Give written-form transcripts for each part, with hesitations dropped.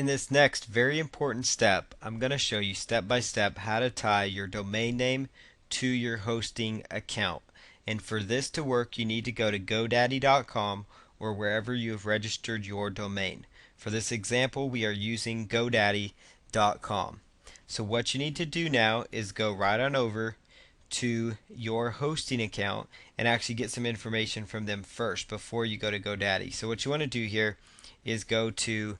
In this next very important step, I'm going to show you step by step how to tie your domain name to your hosting account. And for this to work, you need to go to GoDaddy.com or wherever you have registered your domain. For this example, we are using GoDaddy.com. So what you need to do now is go right on over to your hosting account and actually get some information from them first before you go to GoDaddy. So what you want to do here is go to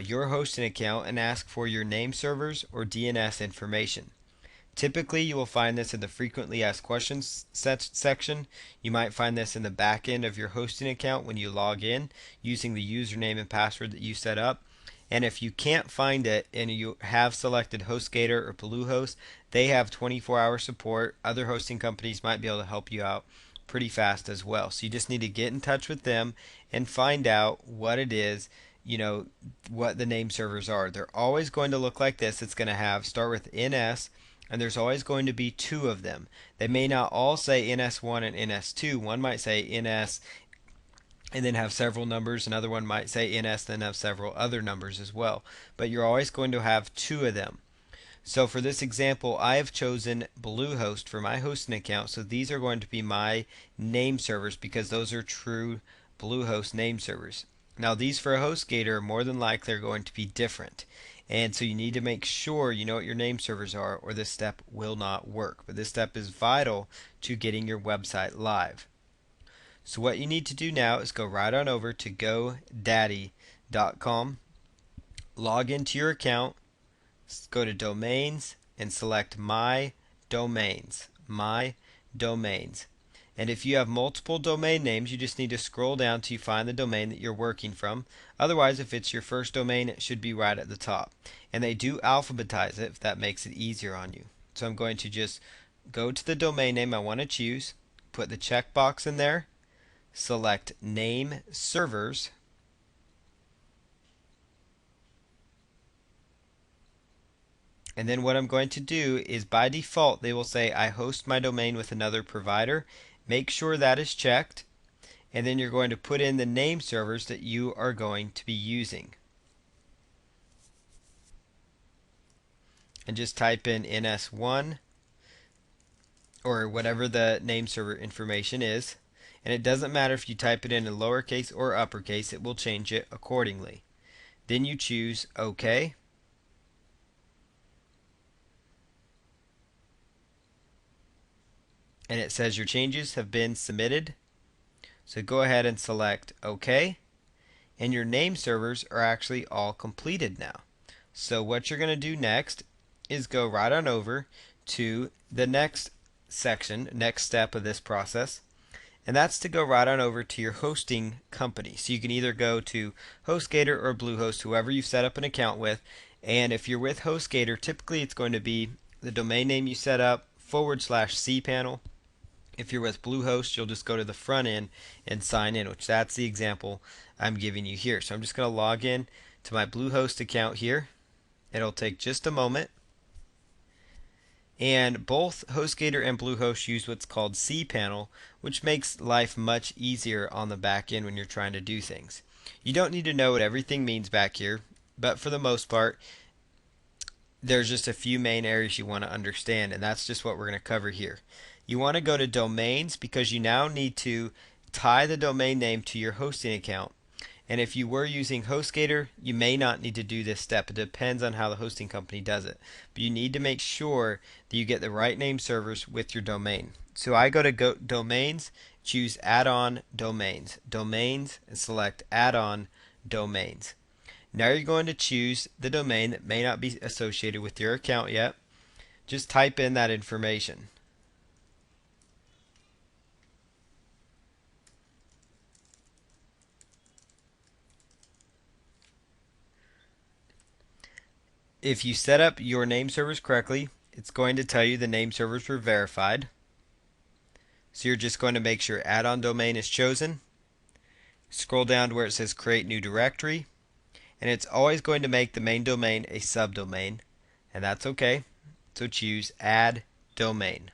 your hosting account and ask for your name servers or DNS information. Typically, you will find this in the frequently asked questions section. You might find this in the back end of your hosting account when you log in using the username and password that you set up. And if you can't find it and you have selected HostGator or Bluehost, they have 24-hour support. Other hosting companies might be able to help you out pretty fast as well. So you just need to get in touch with them and find out what it is, what the name servers are. They're always going to look like this. It's going to start with NS, and there's always going to be two of them. They may not all say NS1 and NS2. One might say NS and then have several numbers. Another one might say NS then have several other numbers as well. But you're always going to have two of them. So for this example, I have chosen Bluehost for my hosting account. So these are going to be my name servers because those are true Bluehost name servers. Now these for a HostGator are more than likely are going to be different. And so you need to make sure you know what your name servers are or this step will not work. But this step is vital to getting your website live. So what you need to do now is go right on over to GoDaddy.com, log into your account, go to Domains and select My Domains. My Domains. And if you have multiple domain names, you just need to scroll down till you find the domain that you're working from. Otherwise, if it's your first domain, it should be right at the top. And they do alphabetize it if that makes it easier on you. So I'm going to just go to the domain name I want to choose, put the checkbox in there, select Name Servers, and then what I'm going to do is by default they will say I host my domain with another provider. Make sure that is checked, and then you're going to put in the name servers that you are going to be using. And just type in NS1 or whatever the name server information is. And it doesn't matter if you type it in lowercase or uppercase, it will change it accordingly. Then you choose OK. And it says your changes have been submitted. So go ahead and select OK. And your name servers are actually all completed now. So what you're going to do next is go right on over to the next section, next step of this process. And that's to go right on over to your hosting company. So you can either go to HostGator or Bluehost, whoever you've set up an account with. And if you're with HostGator, typically it's going to be the domain name you set up /cpanel. If you're with Bluehost, you'll just go to the front end and sign in, which that's the example I'm giving you here. So I'm just going to log in to my Bluehost account here. It'll take just a moment. And both HostGator and Bluehost use what's called cPanel, which makes life much easier on the back end when you're trying to do things. You don't need to know what everything means back here, but for the most part, there's just a few main areas you want to understand, and that's just what we're going to cover here. You want to go to Domains because you now need to tie the domain name to your hosting account. And if you were using HostGator, you may not need to do this step. It depends on how the hosting company does it. But you need to make sure that you get the right name servers with your domain. So I go to Domains, choose Add-on Domains. Domains, and select Add-on Domains. Now you're going to choose the domain that may not be associated with your account yet. Just type in that information. If you set up your name servers correctly, it's going to tell you the name servers were verified. So you're just going to make sure add-on domain is chosen. Scroll down to where it says create new directory. And it's always going to make the main domain a subdomain. And that's okay. So choose add domain.